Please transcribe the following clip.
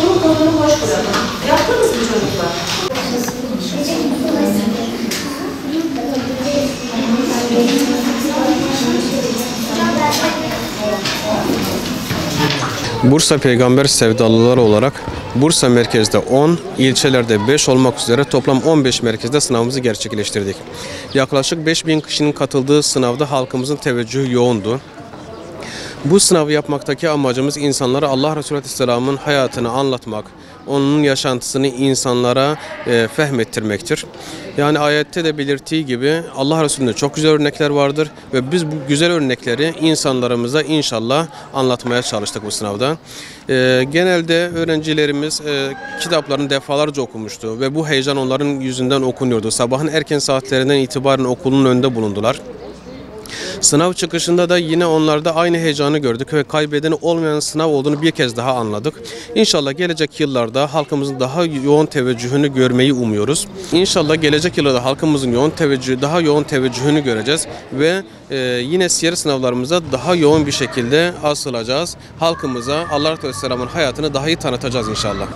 Bunun kodunu boş bırakın. Yaptınız mı çocuklar? Bursa Peygamber Sevdalıları olarak Bursa merkezde 10, ilçelerde 5 olmak üzere toplam 15 merkezde sınavımızı gerçekleştirdik. Yaklaşık 5000 kişinin katıldığı sınavda halkımızın teveccühü yoğundu. Bu sınavı yapmaktaki amacımız insanlara Allah Resulü Aleyhisselam'ın hayatını anlatmak, onun yaşantısını insanlara fehmettirmektir. Yani ayette de belirttiği gibi Allah Resulü'nde çok güzel örnekler vardır ve biz bu güzel örnekleri insanlarımıza inşallah anlatmaya çalıştık bu sınavda. Genelde öğrencilerimiz kitaplarını defalarca okumuştu ve bu heyecan onların yüzünden okunuyordu. Sabahın erken saatlerinden itibaren okulun önünde bulundular. Sınav çıkışında da yine onlarda aynı heyecanı gördük ve kaybedeni olmayan sınav olduğunu bir kez daha anladık. İnşallah gelecek yıllarda halkımızın daha yoğun teveccühünü görmeyi umuyoruz. İnşallah gelecek yıllarda halkımızın daha yoğun teveccühünü göreceğiz ve yine siyer sınavlarımıza daha yoğun bir şekilde asılacağız. Halkımıza Allah Resulü Aleyhisselam'ın hayatını daha iyi tanıtacağız inşallah.